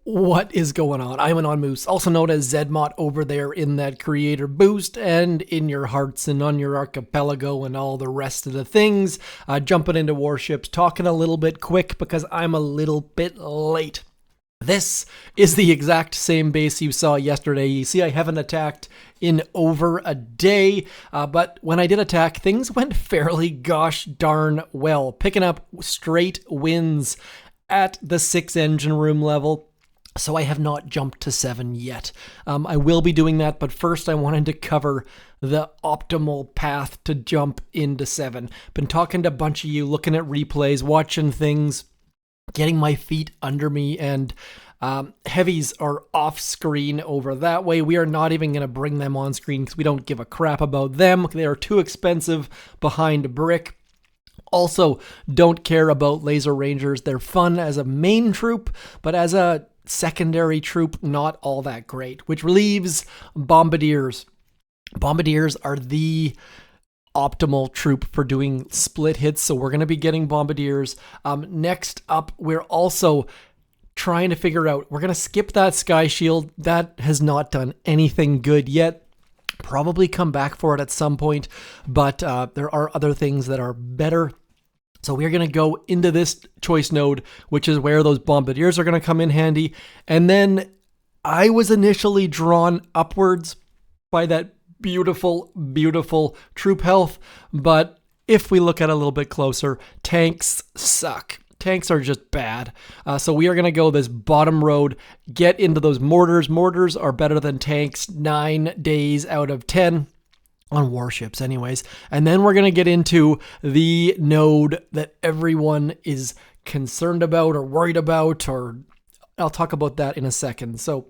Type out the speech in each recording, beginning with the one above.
What is going on? I'm Anon Moose, also known as zmoT over there in that creator boost and in your hearts and on your archipelago and all the rest of the things. Jumping into warships, talking a little bit quick because I'm a little bit late. This is the exact same base you saw yesterday. You see I haven't attacked in over a day, but when I did attack, things went fairly gosh darn well. Picking up straight wins at the 6 engine room level. So I have not jumped to 7 yet. I will be doing that, but first I wanted to cover the optimal path to jump into 7. Been talking to a bunch of you, looking at replays, watching things, getting my feet under me, and heavies are off screen over that way. We are not even going to bring them on screen because we don't give a crap about them. They are too expensive behind brick. Also, don't care about laser rangers. They're fun as a main troop, but as a secondary troop, not all that great, which leaves Bombadiers. Bombadiers are the optimal troop for doing split hits, so we're going to be getting Bombadiers. Next up, we're also trying to figure out, we're going to skip that Sky Shield. That has not done anything good yet. Probably come back for it at some point, but there are other things that are better. So we're going to go into this choice node, which is where those Bombadiers are going to come in handy. And then I was initially drawn upwards by that beautiful, beautiful troop health. But if we look at it a little bit closer, tanks suck. Tanks are just bad. So we are going to go this bottom road, get into those mortars. Mortars are better than tanks 9 days out of 10. On warships anyways. And then we're going to get into the node that everyone is concerned about or worried about, or I'll talk about that in a second. So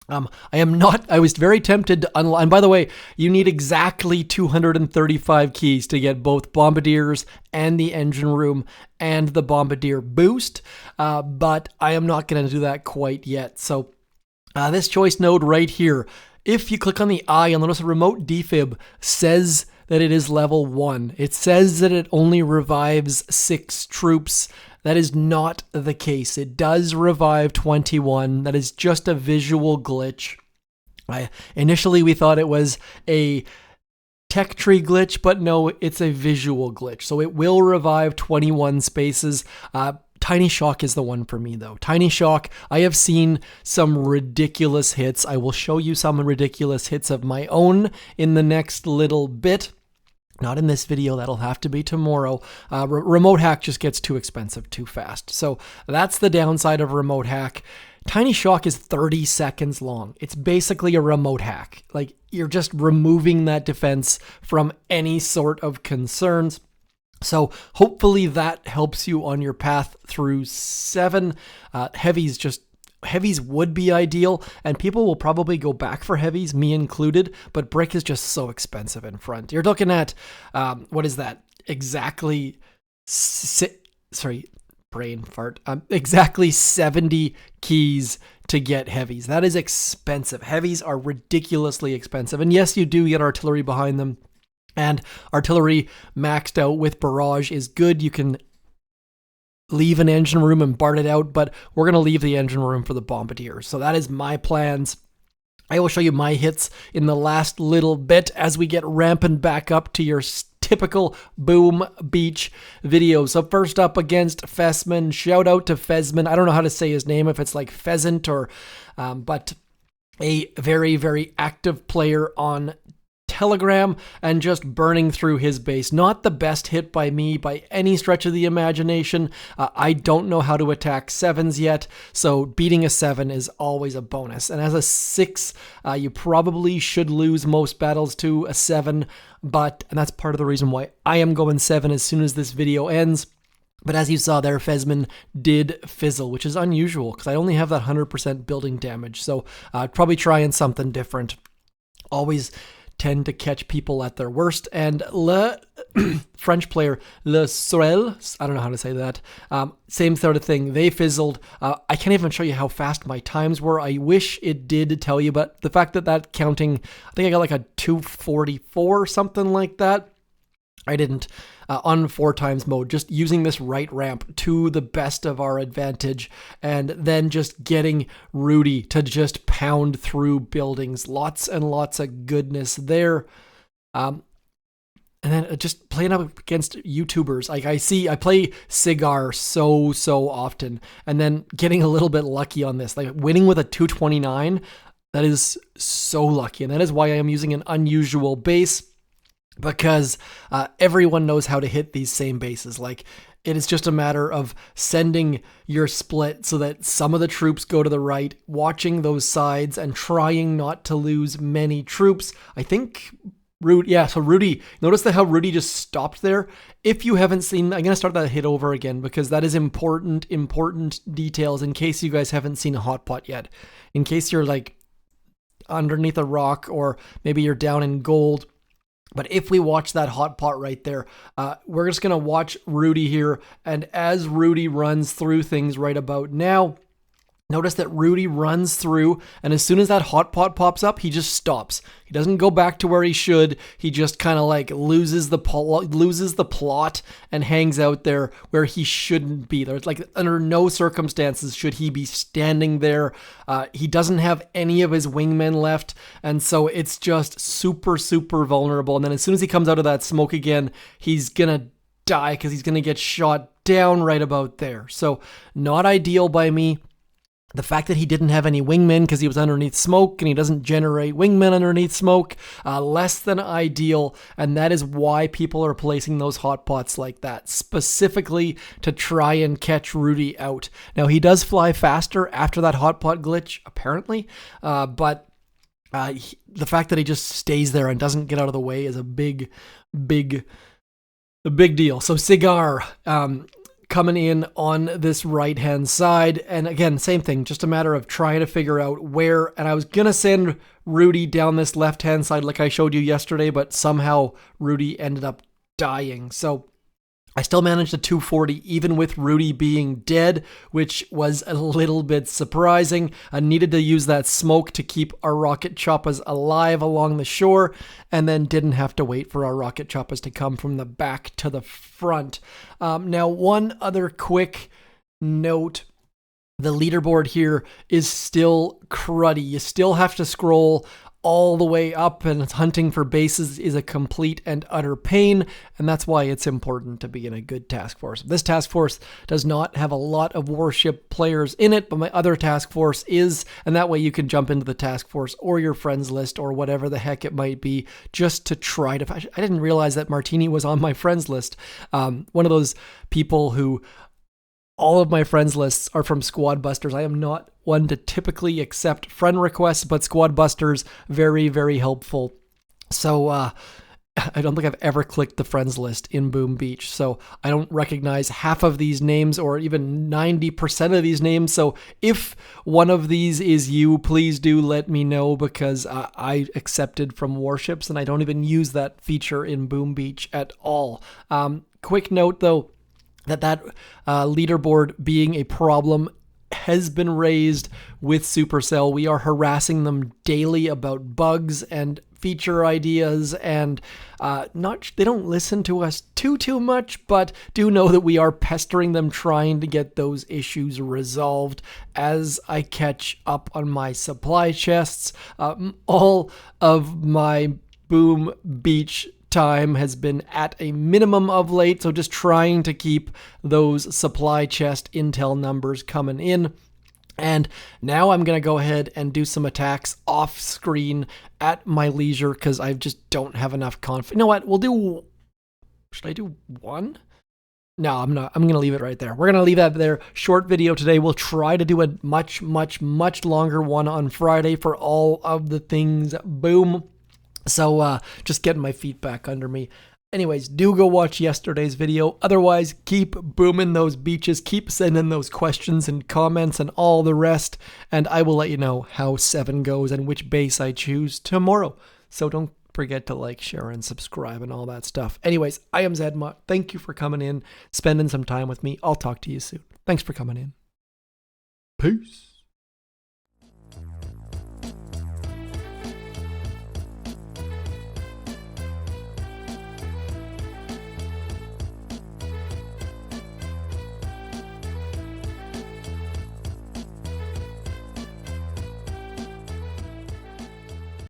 I was very tempted to unlock, and by the way, you need exactly 235 keys to get both Bombadiers and the engine room and the Bombardier boost, but I am not going to do that quite yet. So this choice node right here, if you click on the eye, you'll notice a remote defib says that it is level 1. It says that it only revives 6 troops. That is not the case. It does revive 21. That is just a visual glitch. Initially, we thought it was a tech tree glitch, but no, it's a visual glitch. So it will revive 21 spaces. Tiny Shock is the one for me, though. Tiny Shock, I have seen some ridiculous hits. I will show you some ridiculous hits of my own in the next little bit. Not in this video, that'll have to be tomorrow. Remote hack just gets too expensive too fast. So that's the downside of remote hack. Tiny Shock is 30 seconds long. It's basically a remote hack. Like, you're just removing that defense from any sort of concerns. So hopefully that helps you on your path through 7. Heavies would be ideal, and people will probably go back for heavies, me included, but brick is just so expensive in front. You're looking at, what is that? Exactly, brain fart. Exactly 70 keys to get heavies. That is expensive. Heavies are ridiculously expensive, and yes, you do get artillery behind them. And artillery maxed out with barrage is good. You can leave an engine room and BART it out, but we're going to leave the engine room for the Bombadiers. So that is my plans. I will show you my hits in the last little bit as we get ramping back up to your typical Boom Beach videos. So first up against Fesman. Shout out to Fesman. I don't know how to say his name, if it's like pheasant or, but a very, very active player on Telegram and just burning through his base. Not the best hit by me by any stretch of the imagination. I don't know how to attack 7s yet, so beating a 7 is always a bonus. And as a 6, you probably should lose most battles to a 7, and that's part of the reason why I am going 7 as soon as this video ends. But as you saw there, Fesman did fizzle, which is unusual because I only have that 100% building damage, so probably trying something different. Always tend to catch people at their worst. And French player Le Sorel, I don't know how to say that, same sort of thing. They fizzled. I can't even show you how fast my times were. I wish it did tell you, but the fact that counting, I think I got like a 244 or something like that. I didn't on 4x mode, just using this right ramp to the best of our advantage, and then just getting Rudy to just pound through buildings. Lots and lots of goodness there. And then just playing up against YouTubers. Like I play Cigar so often, and then getting a little bit lucky on this, like winning with a 229. That is so lucky, and that is why I am using an unusual base, because everyone knows how to hit these same bases. Like, it is just a matter of sending your split so that some of the troops go to the right, watching those sides and trying not to lose many troops. I think Rudy, so Rudy, notice how Rudy just stopped there. If you haven't seen, I'm going to start that hit over again, because that is important details in case you guys haven't seen a hot pot yet. In case you're like underneath a rock, or maybe you're down in gold. But if we watch that hot pot right there, we're just going to watch Rudy here. And as Rudy runs through things right about now, notice that Rudy runs through, and as soon as that hot pot pops up, he just stops. He doesn't go back to where he should. He just kind of like loses the plot and hangs out there where he shouldn't be. There's like, under no circumstances should he be standing there. He doesn't have any of his wingmen left, and so it's just super vulnerable. And then as soon as he comes out of that smoke again, he's gonna die because he's gonna get shot down right about there. So not ideal by me. The fact that he didn't have any wingmen because he was underneath smoke, and he doesn't generate wingmen underneath smoke, less than ideal, and that is why people are placing those hot pots like that, specifically to try and catch Rudy out. Now, he does fly faster after that hot pot glitch, apparently, but the fact that he just stays there and doesn't get out of the way is a big deal. So Cigar, coming in on this right-hand side. And again, same thing, just a matter of trying to figure out where. And I was going to send Rudy down this left-hand side like I showed you yesterday, but somehow Rudy ended up dying. So I still managed a 240 even with Rudy being dead, which was a little bit surprising. I needed to use that smoke to keep our rocket choppers alive along the shore, and then didn't have to wait for our rocket choppers to come from the back to the front. Now, one other quick note. The leaderboard here is still cruddy. You still have to scroll all the way up, and hunting for bases is a complete and utter pain, and that's why it's important to be in a good task force. This task force does not have a lot of warship players in it, but my other task force is, and that way you can jump into the task force or your friends list or whatever the heck it might be, just to try to... I didn't realize that Martini was on my friends list. One of those people who... All of my friends lists are from Squad Busters. I am not one to typically accept friend requests, but Squad Busters, very helpful. So I don't think I've ever clicked the friends list in Boom Beach, so I don't recognize half of these names or even 90% of these names. So if one of these is you, please do let me know, because I accepted from Warships and I don't even use that feature in Boom Beach at all. Quick note though, that leaderboard being a problem has been raised with Supercell. We are harassing them daily about bugs and feature ideas, and they don't listen to us too much, but do know that we are pestering them, trying to get those issues resolved as I catch up on my supply chests. All of my Boom Beach time has been at a minimum of late, so just trying to keep those supply chest intel numbers coming in. And now I'm going to go ahead and do some attacks off screen at my leisure, because I just don't have enough confidence. You know what? Should I do one? No, I'm not. I'm going to leave it right there. We're going to leave that there. Short video today. We'll try to do a much longer one on Friday for all of the things Boom. So just getting my feet back under me. Anyways, do go watch yesterday's video. Otherwise, keep booming those beaches. Keep sending those questions and comments and all the rest. And I will let you know how 7 goes and which base I choose tomorrow. So don't forget to like, share, and subscribe and all that stuff. Anyways, I am zmoT. Thank you for coming in, spending some time with me. I'll talk to you soon. Thanks for coming in. Peace.